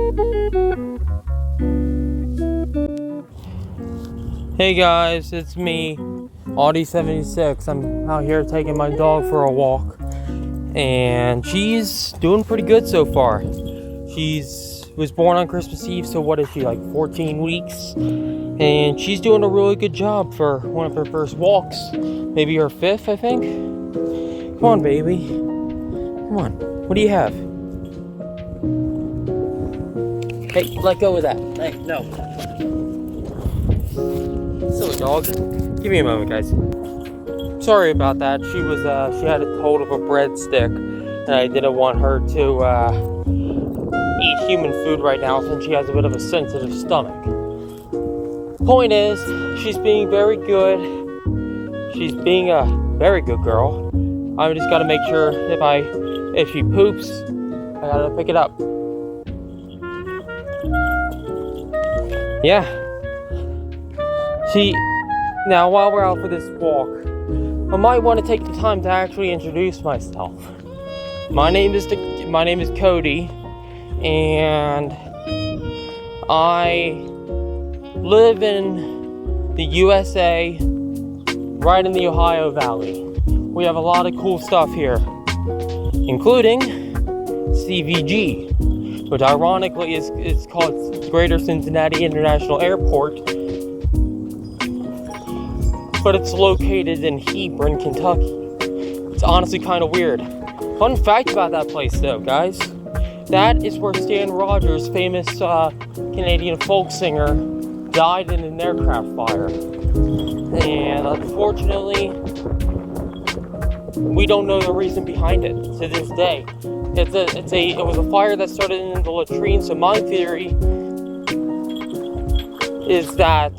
Hey guys, it's me, Autis 76. I'm out here taking my dog for a walk, and she's doing pretty good so far. Was born on Christmas Eve, so what is she, like 14 weeks? And she's doing a really good job for one of her first walks. Maybe her fifth, I think. Come on, baby. Come on. What do you have? Hey, let go of that. Hey, no. Silly dog. Give me a moment, guys. Sorry about that. She had a hold of a breadstick, and I didn't want her to eat human food right now since she has a bit of a sensitive stomach. Point is, she's being very good. She's being a very good girl. I just gotta make sure if she poops, I gotta pick it up. Yeah. Now while we're out for this walk, I might want to take the time to actually introduce myself. My name is Cody, and I live in the USA, right in the Ohio Valley. We have a lot of cool stuff here, including CVG, which ironically is called Greater Cincinnati International Airport, but it's located in Hebron, Kentucky. It's honestly kind of weird. Fun fact about that place though, guys. That is where Stan Rogers, famous Canadian folk singer, died in an aircraft fire. And unfortunately, we don't know the reason behind it to this day. It was a fire that started in the latrine, so my theory is that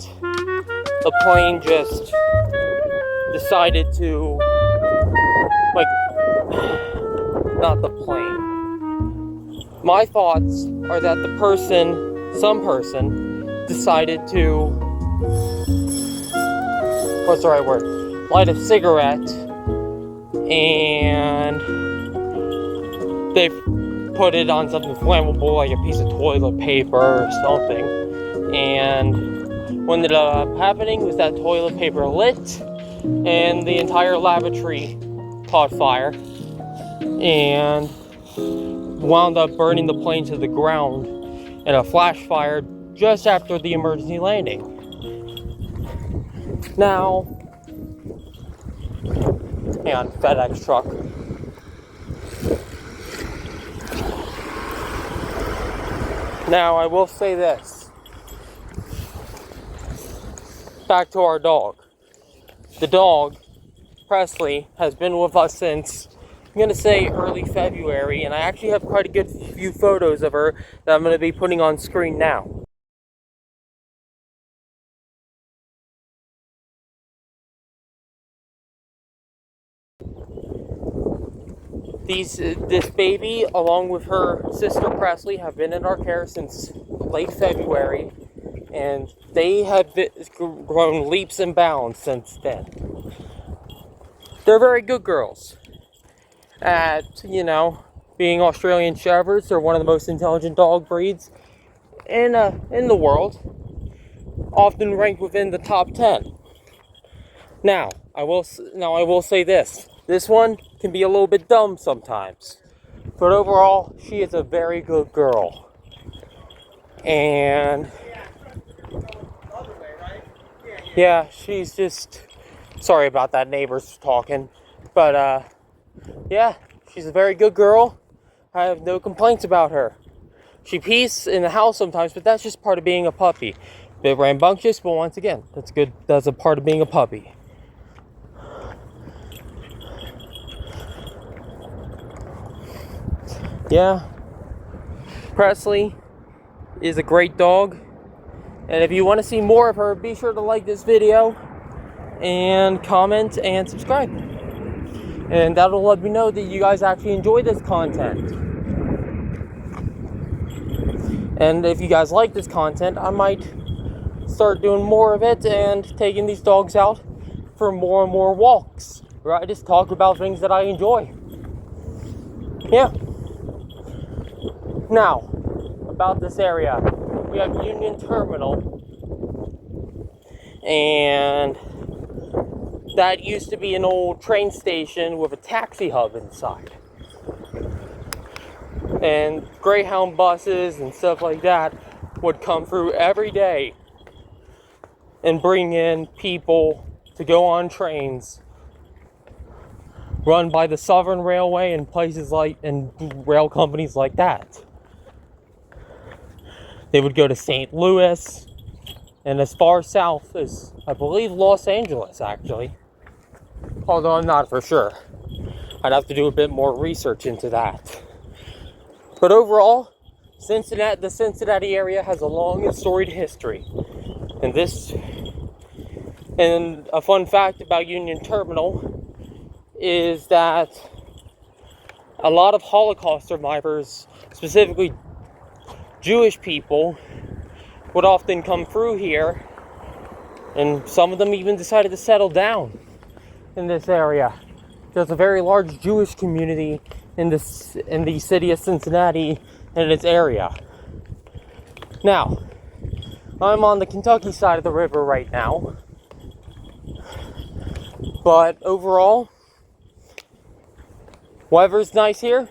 the plane just decided to, not the plane. My thoughts are that some person decided to, what's the right word? Light a cigarette, and they put it on something flammable, like a piece of toilet paper or something. And what ended up happening was that toilet paper lit, and the entire lavatory caught fire, and wound up burning the plane to the ground in a flash fire just after the emergency landing. Now, hang on, FedEx truck. Now, I will say this. Back to our dog. The dog, Presley, has been with us since, I'm going to say early February, and I actually have quite a good few photos of her that I'm going to be putting on screen now. This baby, along with her sister Presley, have been in our care since late February, and they have grown leaps and bounds since then. They're very good girls. At, being Australian Shepherds, they're one of the most intelligent dog breeds in the world, often ranked within the top 10. Now, I will say this. This one can be a little bit dumb sometimes, but overall, she is a very good girl. And yeah, she's just, sorry about that, neighbors talking, but yeah, she's a very good girl. I have no complaints about her. She pees in the house sometimes, but that's just part of being a puppy. A bit rambunctious, but once again, that's good. That's a part of being a puppy. Yeah, Presley is a great dog, and if you want to see more of her, be sure to like this video and comment and subscribe, and that'll let me know that you guys actually enjoy this content. And if you guys like this content, I might start doing more of it and taking these dogs out for more and more walks where I just talk about things that I enjoy. Yeah. Now, about this area. We have Union Terminal, and that used to be an old train station with a taxi hub inside. And Greyhound buses and stuff like that would come through every day and bring in people to go on trains run by the Southern Railway and places like, and rail companies like that. They would go to St. Louis and as far south as, I believe, Los Angeles, actually. Although I'm not for sure. I'd have to do a bit more research into that. But overall, the Cincinnati area has a long and storied history. And a fun fact about Union Terminal is that a lot of Holocaust survivors, specifically Jewish people, would often come through here, and some of them even decided to settle down in this area. There's a very large Jewish community in the city of Cincinnati and its area. Now, I'm on the Kentucky side of the river right now, but overall, weather's nice here.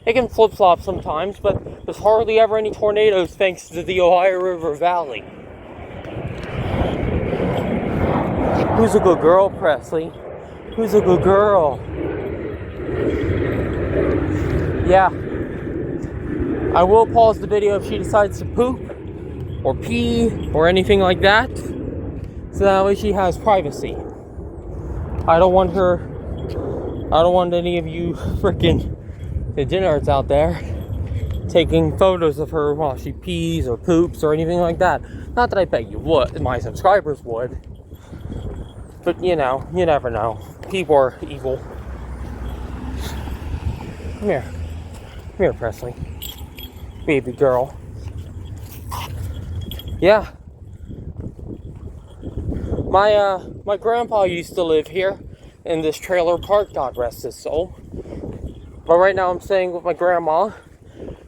It can flip-flop sometimes, but there's hardly ever any tornadoes thanks to the Ohio River Valley. Who's a good girl, Presley? Who's a good girl? Yeah. I will pause the video if she decides to poop or pee or anything like that, so that way she has privacy. I don't want any of you freaking degenerates out there taking photos of her while she pees or poops or anything like that. Not that I bet you would, my subscribers would. But you know, you never know. People are evil. Come here. Come here, Presley. Baby girl. Yeah. My grandpa used to live here in this trailer park, God rest his soul. But right now I'm staying with my grandma,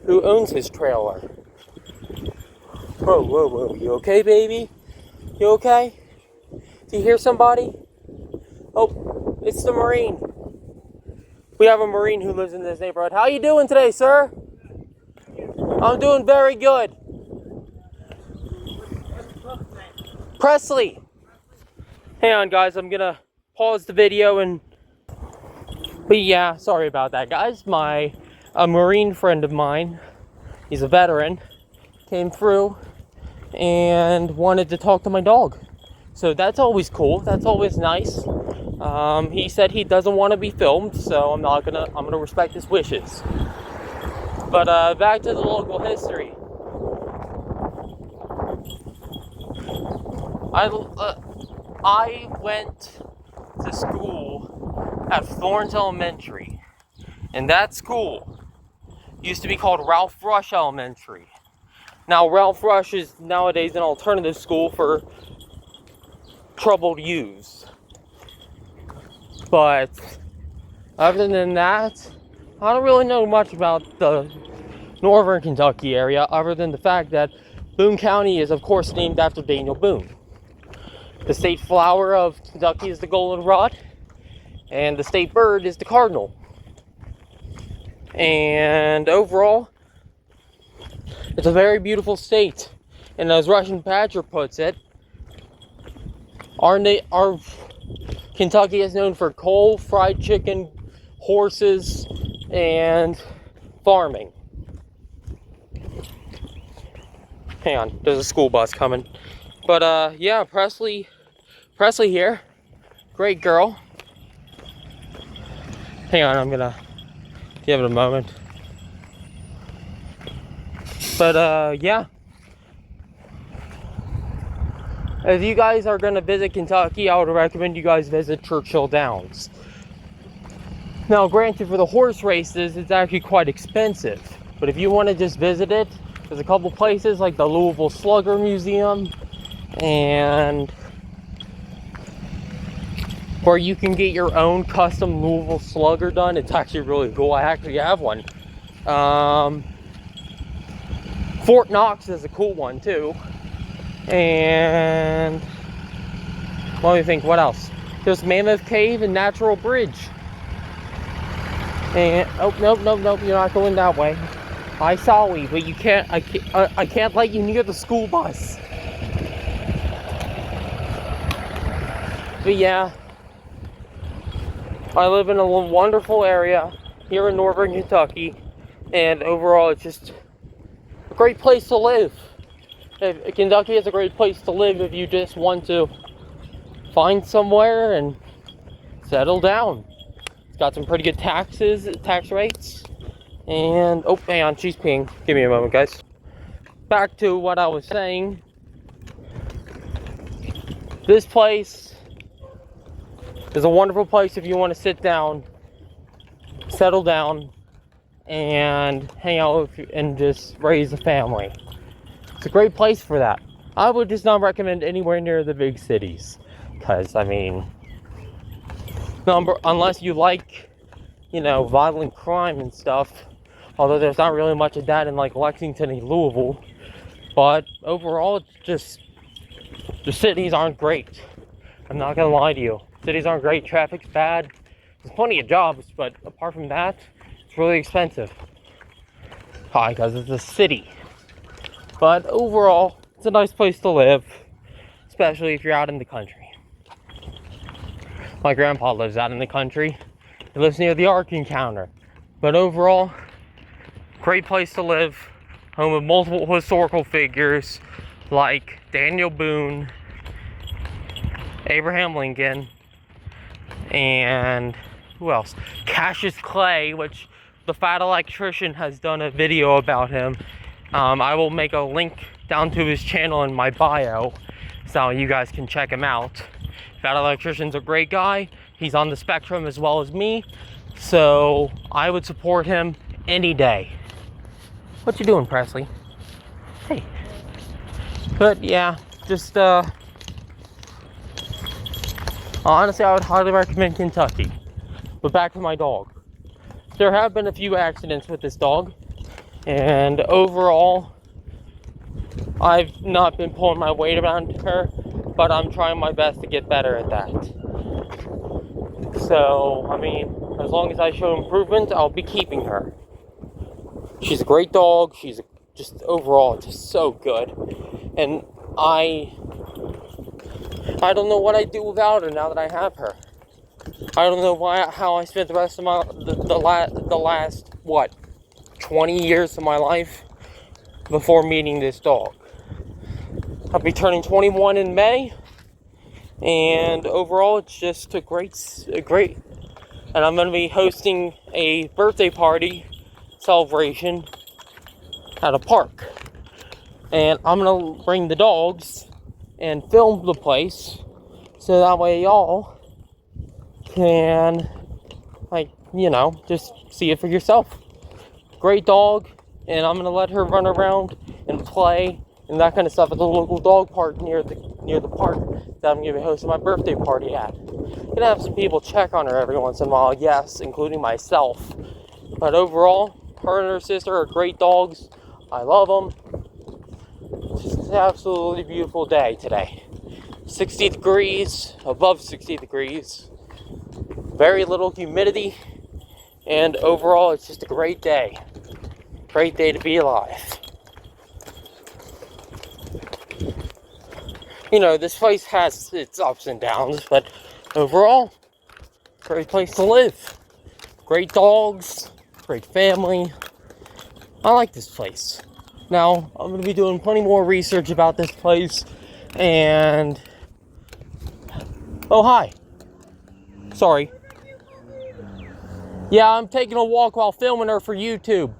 who owns his trailer. Whoa, whoa, whoa. You okay, baby? You okay? Do you hear somebody? Oh, it's the Marine. We have a Marine who lives in this neighborhood. How you doing today, sir? I'm doing very good. Presley. Hang on, guys. I'm gonna pause the video and... But yeah, sorry about that, guys. A Marine friend of mine, he's a veteran, came through and wanted to talk to my dog. So that's always cool. That's always nice. He said he doesn't want to be filmed, so I'm gonna respect his wishes. But back to the local history. I went to school at Florence Elementary, and that school used to be called Ralph Rush Elementary. Now, Ralph Rush is nowadays an alternative school for troubled youths. But other than that, I don't really know much about the northern Kentucky area, other than the fact that Boone County is, of course, named after Daniel Boone. The state flower of Kentucky is the goldenrod, and the state bird is the cardinal. And overall, it's a very beautiful state. And as Russian Badger puts it, our Kentucky is known for coal, fried chicken, horses, and farming. Hang on, there's a school bus coming. But yeah, Presley here. Great girl. Hang on, I'm gonna give it a moment. But yeah. If you guys are gonna visit Kentucky, I would recommend you guys visit Churchill Downs. Now, granted, for the horse races, it's actually quite expensive. But if you want to just visit it, there's a couple places like the Louisville Slugger Museum, and where you can get your own custom Louisville Slugger done. It's actually really cool. I actually have one. Fort Knox is a cool one too. And let me think, what else? There's Mammoth Cave and Natural Bridge. And oh, nope, you're not going that way. I saw you, but you can't. I can't let you near the school bus. But yeah, I live in a wonderful area here in northern Kentucky, and overall, it's just a great place to live. Kentucky is a great place to live if you just want to find somewhere and settle down. It's got some pretty good tax rates. And, oh, hang on, she's peeing. Give me a moment, guys. Back to what I was saying. This place is a wonderful place if you want to sit down, settle down, and hang out and just raise a family. It's a great place for that. I would just not recommend anywhere near the big cities. Because, I mean, unless you like, you know, violent crime and stuff. Although there's not really much of that in like Lexington and Louisville. But overall, it's just, the cities aren't great. I'm not gonna lie to you. Cities aren't great, traffic's bad. There's plenty of jobs, but apart from that, it's really expensive. Hi, because it's a city. But overall, it's a nice place to live, especially if you're out in the country. My grandpa lives out in the country. He lives near the Ark Encounter. But overall, great place to live. Home of multiple historical figures like Daniel Boone, Abraham Lincoln, and who else? Cassius Clay, which the Fat Electrician has done a video about him. I will make a link down to his channel in my bio so you guys can check him out. Fat Electrician's a great guy. He's on the spectrum as well as me, so I would support him any day. What you doing, Presley? Hey. But yeah, just honestly, I would highly recommend Kentucky. But back to my dog. There have been a few accidents with this dog, and overall, I've not been pulling my weight around her, but I'm trying my best to get better at that. So, I mean, as long as I show improvement, I'll be keeping her. She's a great dog. She's just overall just so good, and I don't know what I'd do without her now that I have her. I don't know how I spent the rest of the last what 20 years of my life before meeting this dog. I'll be turning 21 in May, and overall it's just a great, and I'm going to be hosting a birthday party celebration at a park, and I'm going to bring the dogs and film the place, so that way y'all can, like, you know, just see it for yourself. Great dog, and I'm going to let her run around and play and that kind of stuff at the local dog park near the park that I'm going to be hosting my birthday party at. I'm going to have some people check on her every once in a while, yes, including myself. But overall, her and her sister are great dogs. I love them. It's just an absolutely beautiful day today. 60 degrees, above 60 degrees. Very little humidity. And overall, it's just a great day. Great day to be alive. You know, this place has its ups and downs, but overall, great place to live. Great dogs, great family. I like this place. Now, I'm going to be doing plenty more research about this place, and... Oh, hi. Sorry. Yeah, I'm taking a walk while filming her for YouTube.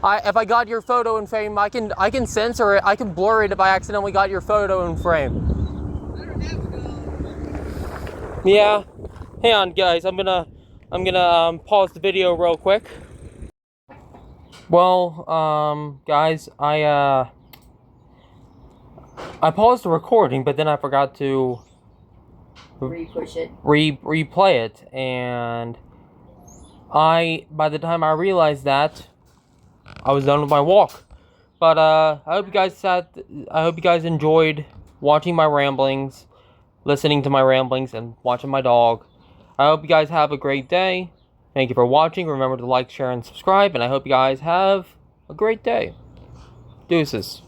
If I got your photo in frame, I can censor it. I can blur it if I accidentally got your photo in frame. Yeah. Hang on, guys. I'm gonna pause the video real quick. Well, guys, I paused the recording, but then I forgot to re-push it, replay it, and by the time I realized that, I was done with my walk. But I hope you guys enjoyed watching my ramblings, listening to my ramblings, and watching my dog. I hope you guys have a great day. Thank you for watching. Remember to like, share, and subscribe. And I hope you guys have a great day. Deuces.